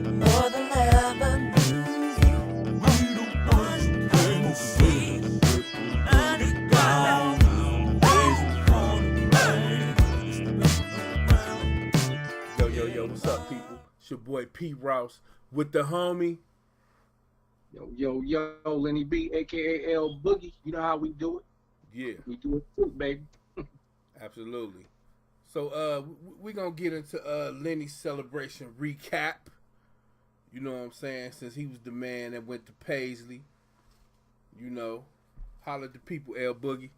More than ever knew you. One thing sweet, and it got Yo, what's up, people? It's your boy P. Rouse with the homie. Yo, Lenny B, aka L Boogie. You know how we do it. Yeah, We do it too, baby. absolutely. So, we're gonna get into Lenny's celebration recap. You know what I'm saying? Since he was the man that went to Paisley, you know, holler at the people, L Boogie.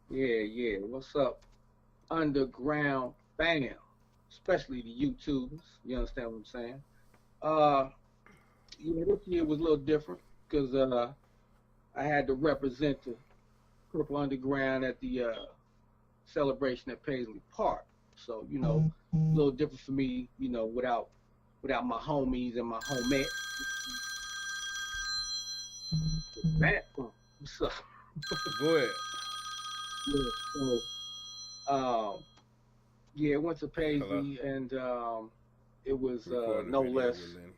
Yeah. What's up, underground fam? Especially the YouTubers. You understand what I'm saying? Uh, this year was a little different because I had to represent the Purple Underground at the celebration at Paisley Park. So a little different for me. Without my homies and my homette. That what's up? Go ahead. Yeah, um, yeah, went to Hello. Paisley, and it was Recording a no video less with Lenny.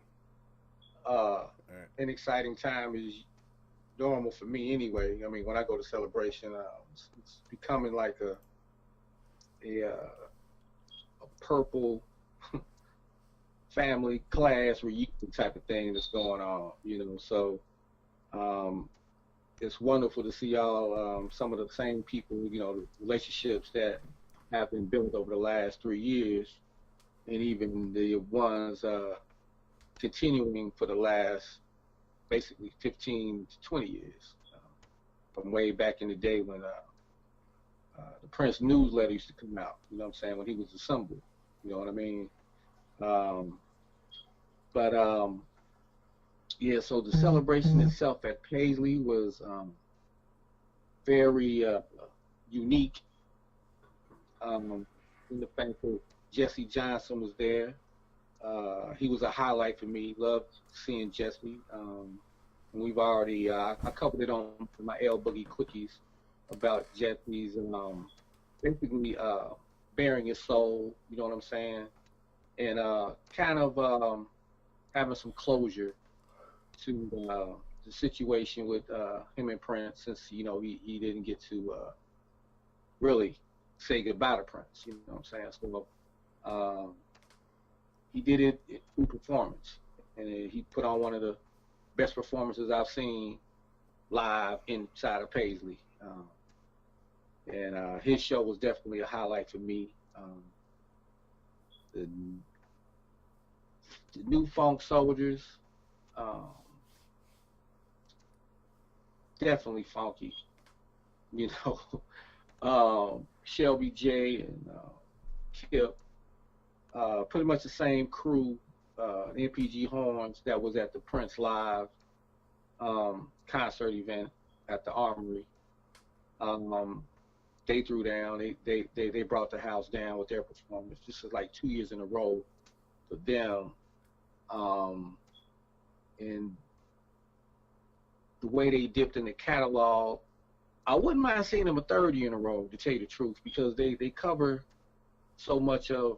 uh, All right. an exciting time as normal for me anyway. I mean, when I go to celebration, it's becoming like a purple family class reunion type of thing that's going on. So um, it's wonderful to see all some of the same people, the relationships that have been built over the last 3 years, and even the ones continuing for the last basically 15 to 20 years, from way back in the day when the Prince newsletter used to come out. You know what I'm saying? When he was a symbol. You know what I mean? Um, but yeah, so the celebration itself at Paisley was very unique, in the fact that Jesse Johnson was there. He was a highlight for me. Loved seeing Jesse. And we've already I covered it on my L Boogie Quickies about Jesse's basically bearing his soul. You know what I'm saying? And kind of having some closure to the situation with him and Prince, since he didn't get to really say goodbye to Prince. You know what I'm saying? So he did it through performance, and he put on one of the best performances I've seen live inside of Paisley. And his show was definitely a highlight for me. The, the New Funk Soldiers, um, definitely funky. You know, Shelby J and Kip, pretty much the same crew, NPG Horns that was at the Prince Live concert event at the Armory. Um, they threw down. They brought the house down with their performance. This is like 2 years in a row for them. Um, and the way they dipped in the catalog, I wouldn't mind seeing them a third year in a row, to tell you the truth, because they cover so much of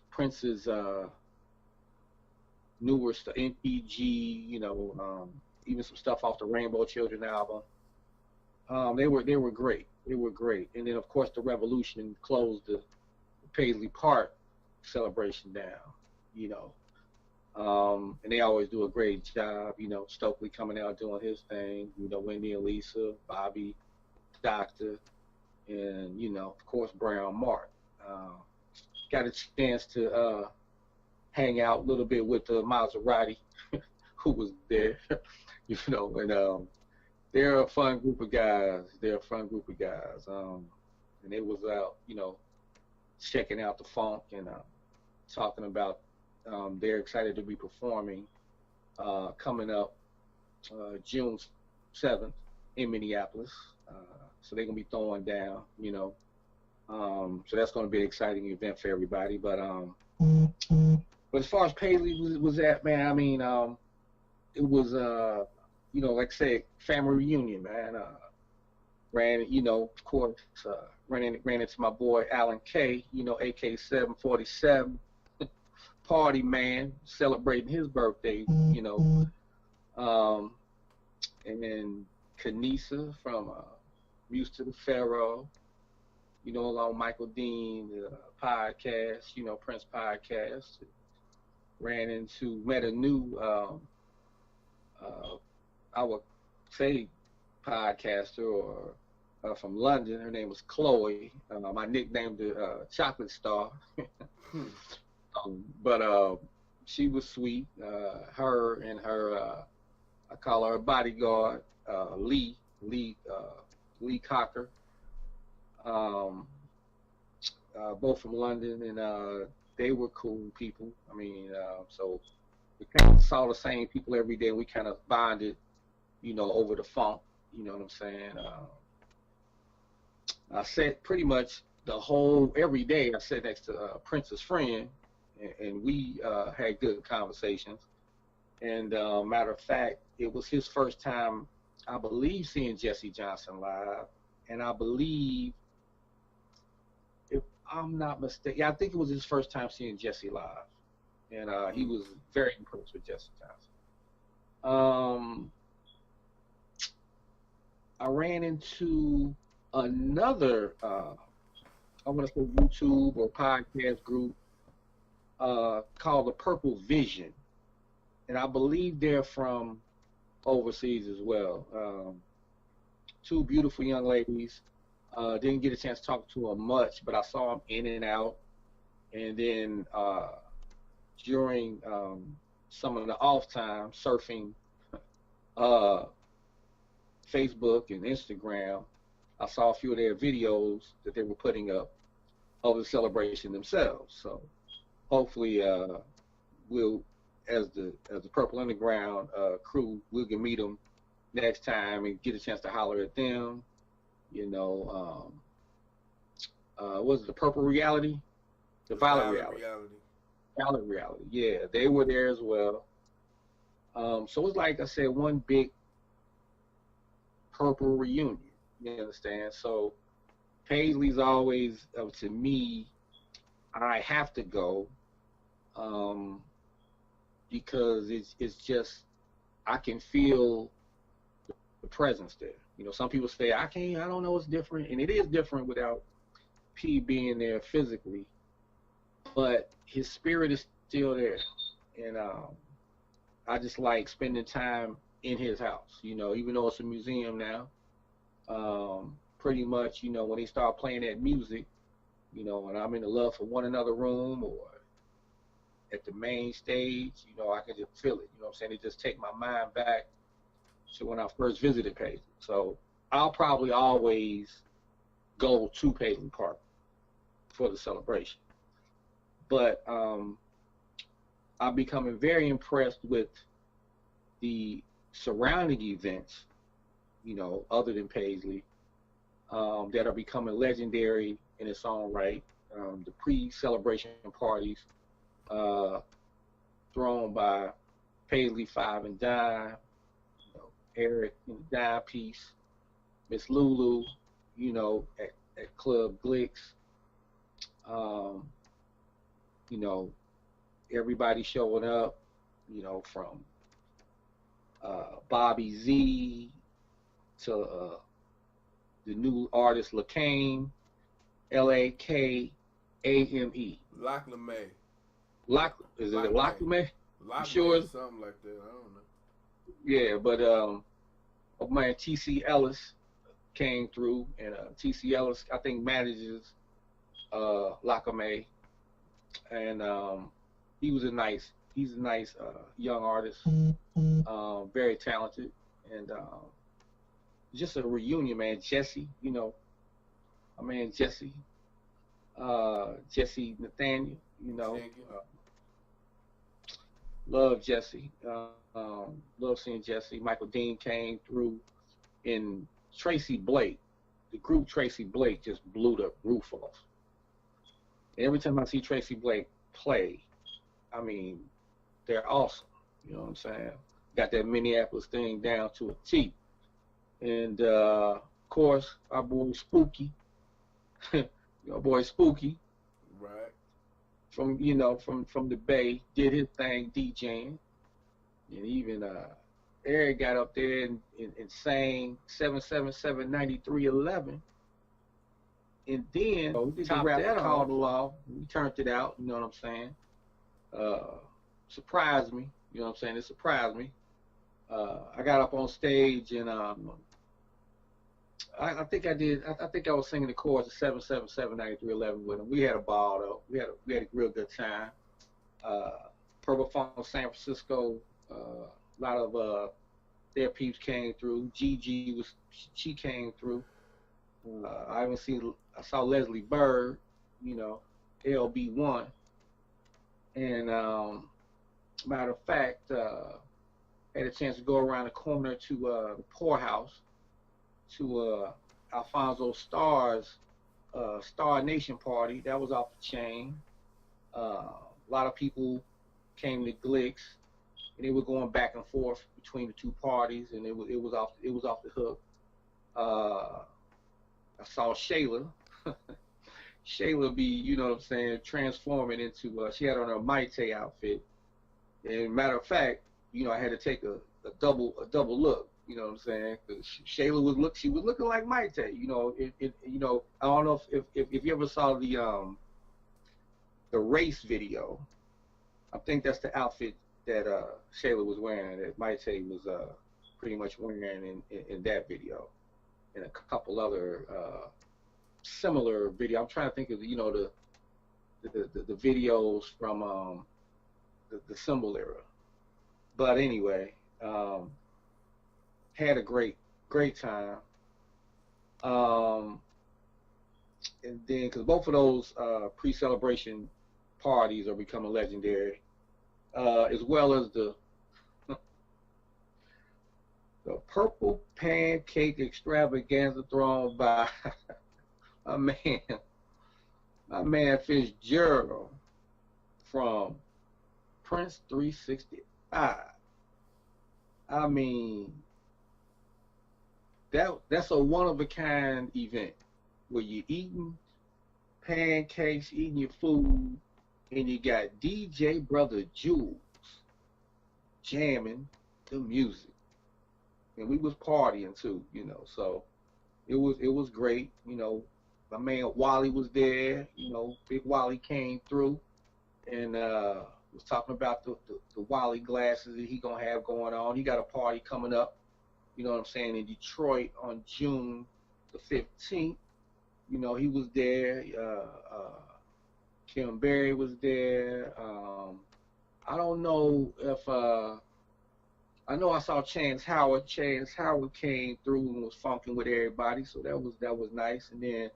Prince's newer stuff, NPG, even some stuff off the Rainbow Children album. They were great. They were great. And then of course the Revolution closed the Paisley Park celebration down. You know, and they always do a great job. Stokely coming out doing his thing. Wendy and Lisa, Bobby, Doctor, and of course Brown Mark. Uh, got a chance to hang out a little bit with the Maserati, who was there. And they're a fun group of guys. And they was out, checking out the funk and talking about they're excited to be performing coming up June 7th in Minneapolis. So they're gonna be throwing down, so that's gonna be an exciting event for everybody. But as far as Paisley was at, man, I mean, it was like I said, family reunion, man. Of course, ran into my boy Alan K, AK 747, party man, celebrating his birthday, you know. And then Kanisa from Muse to the Pharaoh, you know, along Michael Dean, the podcast, you know, Prince podcast. Met a new, I would say, podcaster or from London. Her name was Chloe. I nicknamed her Chocolate Star. But she was sweet. Her and her, I call her a bodyguard, Lee Cocker. Both from London, and they were cool people. I mean, so we kind of saw the same people every day, and we kind of bonded, you know, over the funk. You know what I'm saying? I sat pretty much every day. I sat next to Prince's friend, and we had good conversations. And matter of fact, it was his first time, I believe, seeing Jesse Johnson live, and I believe, if I'm not mistaken, I think it was his first time seeing Jesse live, and he was very impressed with Jesse Johnson. I ran into another, I want to say YouTube or podcast group called the Purple Vision, and I believe they're from overseas as well. Two beautiful young ladies. Didn't get a chance to talk to them much, but I saw them in and out. And then during some of the off time surfing Facebook and Instagram, I saw a few of their videos that they were putting up of the celebration themselves. So hopefully we'll, as the Purple Underground crew, we can meet them next time and get a chance to holler at them. You know, was it the Purple Reality? The Violet Reality. Violet Reality. Yeah, they were there as well. So it's like I said, one big Purple reunion. You understand? So Paisley's always, to me, I have to go because it's just, I can feel the presence there. You know, some people say, I don't know, it's different. And it is different without P being there physically. But his spirit is still there. And I just like spending time in his house, you know, even though it's a museum now. Pretty much, you know, when they start playing that music, you know, and I'm in the Love for One Another room or at the main stage, you know, I can just feel it. You know what I'm saying? It just take my mind back to when I first visited Paisley. So I'll probably always go to Paisley Park for the celebration. But I'm becoming very impressed with the surrounding events, you know, other than Paisley, that are becoming legendary in its own right. The pre-celebration parties thrown by Paisley Five and Dime, you know, Eric in the Dime piece, Miss Lulu, you know, at Club Glicks. You know, everybody showing up, you know, from Bobby Z to the new artist LaKane, LAKAME. Laclame. Is it Laclame? I'm sure? Something like that. I don't know. Yeah, but man, TC Ellis came through, and TC Ellis, I think, manages Laclame, and he's a nice young artist, very talented, and just a reunion, man. Jesse, you know, my man Jesse Nathaniel, you know, love Jesse, love seeing Jesse. Michael Dean came through, and Tracy Blake, the group Tracy Blake just blew the roof off. And every time I see Tracy Blake play, I mean, they're awesome. You know what I'm saying? Got that Minneapolis thing down to a T. And of course, our boy Spooky, your boy Spooky. Right. from the Bay, did his thing DJing, and even Eric got up there and sang 777-9311, and then we did the rap called off. We turned it out. You know what I'm saying? Surprised me. You know what I'm saying? It surprised me. I got up on stage and I think I did. I think I was singing the chorus of 777-9311 with him. We had a ball though. We had a real good time. Purple Funk San Francisco. A lot of their peeps came through. Gigi she came through. I saw Leslie Bird. You know, LB1. And matter of fact, had a chance to go around the corner to the Poorhouse, to Alfonso Starr's Star Nation party. That was off the chain. A lot of people came to Glicks, and they were going back and forth between the two parties, and it was off the hook. I saw Shayla. Shayla be, you know what I'm saying, transforming into, she had on her Maite outfit. And matter of fact, you know, I had to take a double look, you know what I'm saying? Because Shayla was looking like Maite, you know. You know, I don't know if you ever saw the race video. I think that's the outfit that Shayla was wearing, that Maite was pretty much wearing in that video, and a couple other similar video. I'm trying to think of, you know, the videos from the Symbol era. But anyway, had a great time. And then, because both of those pre-celebration parties are becoming legendary, as well as the Purple Pancake Extravaganza thrown by my man Fitzgerald from Prince 365. I mean, that's a one-of-a-kind event where you're eating pancakes, eating your food, and you got DJ Brother Jules jamming the music. And we was partying too, you know, so it was great. You know, my man Wally was there, you know, Big Wally came through and was talking about the Wally glasses that he gonna have going on. He got a party coming up, you know what I'm saying, in Detroit on June the 15th. You know, he was there. Kim Berry was there. I don't know if I know I saw Chance Howard. Chance Howard came through and was funking with everybody, so that was nice. And then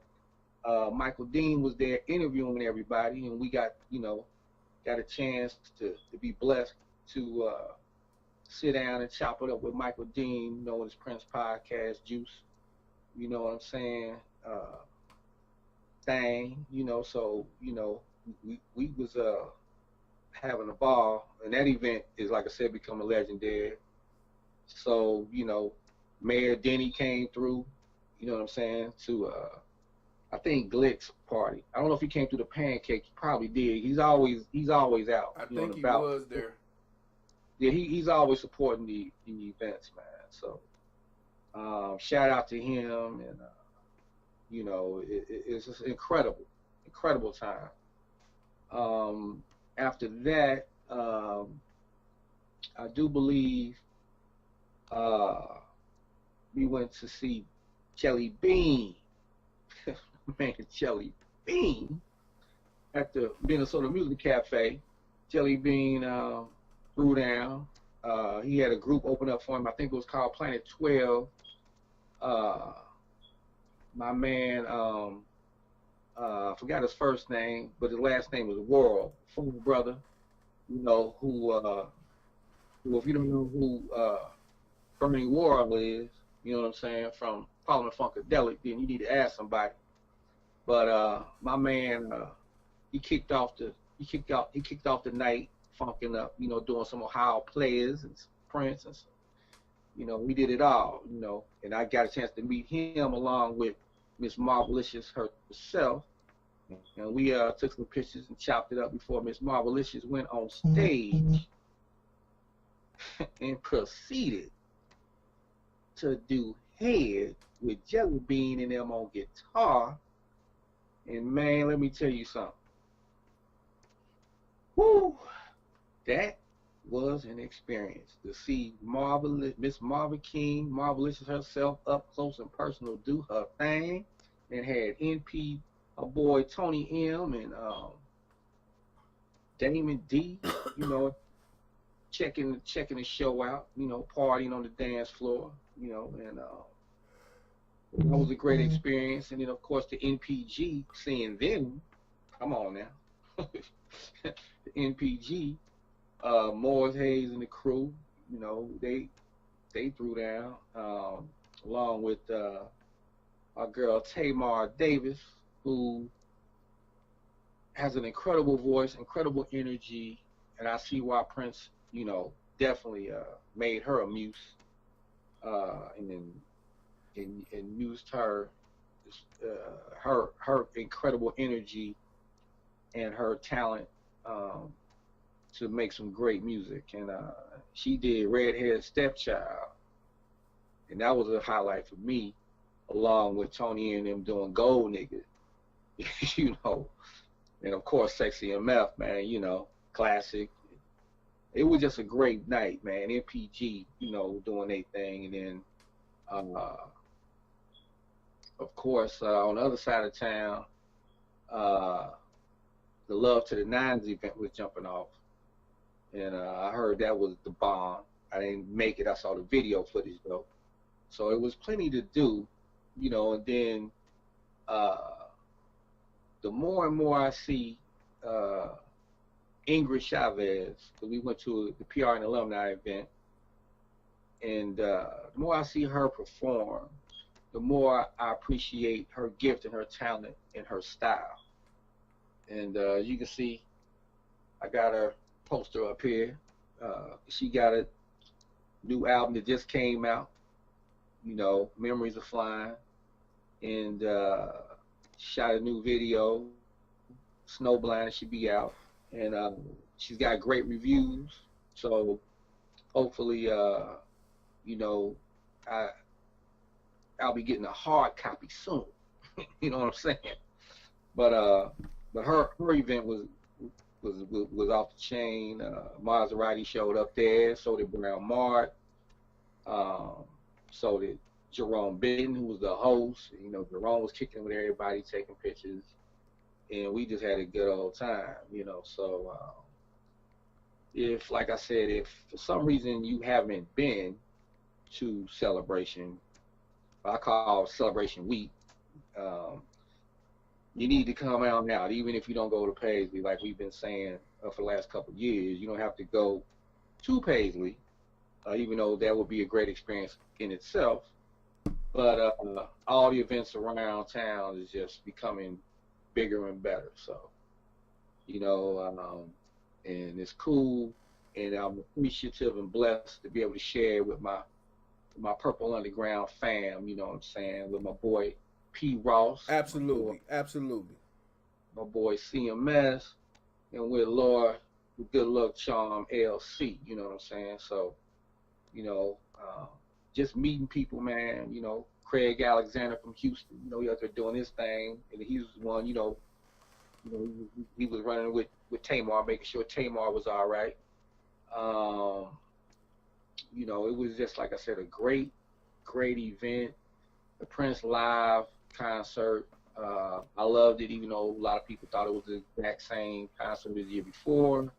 Michael Dean was there interviewing everybody, and we got a chance to be blessed to sit down and chop it up with Michael Dean, you know, with his Prince podcast, Juice. You know what I'm saying? Thing, you know, so, you know, we was having a ball, and that event is, like I said, becoming legendary. So, you know, Mayor Denny came through, you know what I'm saying, to I think Glick's party. I don't know if he came through the pancake. He probably did. He's always out. I think he was there. Yeah, he's always supporting the events, man. So shout out to him, and you know, it's just incredible time. After that, I do believe we went to see Jelly Bean. Man, Jelly Bean at the Minnesota Music Cafe. Jelly Bean threw down. He had a group open up for him. I think it was called Planet 12. My man, I forgot his first name, but his last name was Worrell, Full Brother. You know, who if you don't know who Bernie Worrell is, you know what I'm saying, from Parliament Funkadelic, then you need to ask somebody. But my man, he kicked off the night funking up, you know, doing some Ohio Players and some Prince and some, you know, we did it all, you know, and I got a chance to meet him along with Miss Marvelicious herself, And we took some pictures and chopped it up before Miss Marvelicious went on stage and proceeded to do head with Jelly Bean and them on guitar. And man, let me tell you something. Woo! That was an experience to see Miss Marva King, Marvelicious herself, up close and personal, do her thing, and had NP, our boy Tony M, and Damon D, you know, checking the show out, you know, partying on the dance floor, you know, and that was a great experience. And then of course the NPG, seeing them, come on now, the NPG. Morris Hayes and the crew, you know, they threw down, along with our girl Tamar Davis, who has an incredible voice, incredible energy, and I see why Prince, you know, definitely made her a muse, and used her incredible energy and her talent to make some great music. And she did Redhead Stepchild, and that was a highlight for me, along with Tony and them doing Gold Nigga, you know, and of course Sexy MF, man, you know, classic. It was just a great night, man. MPG, you know, doing their thing, and then of course on the other side of town, the Love to the Nines event was jumping off. And I heard that was the bomb. I didn't make it. I saw the video footage though. So it was plenty to do, you know. And then the more and more I see Ingrid Chavez, because we went to the PR and alumni event, and the more I see her perform, the more I appreciate her gift and her talent and her style. And you can see, I got her poster up here. She got a new album that just came out, you know, Memories of Flying, and shot a new video, Snowblind, should be out, and she's got great reviews. So hopefully, you know, I'll be getting a hard copy soon. You know what I'm saying? But her event was off the chain. Maserati showed up there, so did Brown Mart, so did Jerome Benton, who was the host. You know, Jerome was kicking with everybody, taking pictures, and we just had a good old time, you know. So if, like I said, if for some reason you haven't been to Celebration, I call Celebration Week, you need to come out now, even if you don't go to Paisley, like we've been saying for the last couple of years. You don't have to go to Paisley, even though that would be a great experience in itself. But all the events around town is just becoming bigger and better. So, you know, and it's cool, and I'm appreciative and blessed to be able to share with my Purple Underground fam, you know what I'm saying, with my boy P. Ross. Absolutely, absolutely. My boy CMS, and with Laura, with Good Luck Charm LC, you know what I'm saying? So, you know, just meeting people, man, you know, Craig Alexander from Houston, you know, he out there doing his thing, and he was one, you know, he was running with Tamar, making sure Tamar was all right. You know, it was just, like I said, a great event. The Prince live concert, I loved it, even though a lot of people thought it was the exact same concert as the year before.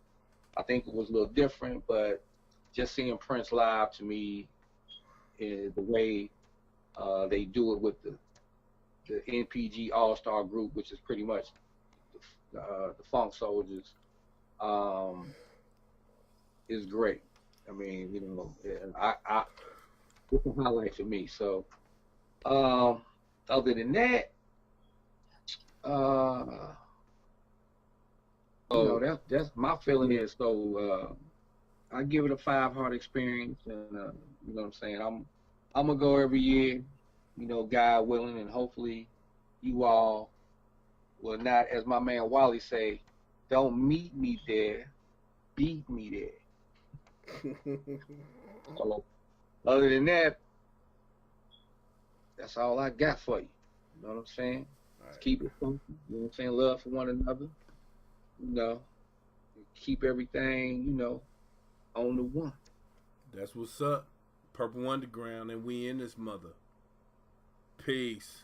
I think it was a little different, but just seeing Prince live, to me, is the way they do it with the NPG All-Star group, which is pretty much the Funk Soldiers, is great. I mean, you know, it's a highlight for me. So, other than that, you know, that's my feeling is. So, I give it a 5-heart experience, and you know what I'm saying. I'm gonna go every year, you know, God willing, and hopefully, you all will not, as my man Wally say, don't meet me there, beat me there. So, other than that, that's all I got for you. You know what I'm saying? Right. Keep it funky. You know what I'm saying? Love for one another. You know, keep everything, you know, on the one. That's what's up. Purple Underground, and we in this mother. Peace.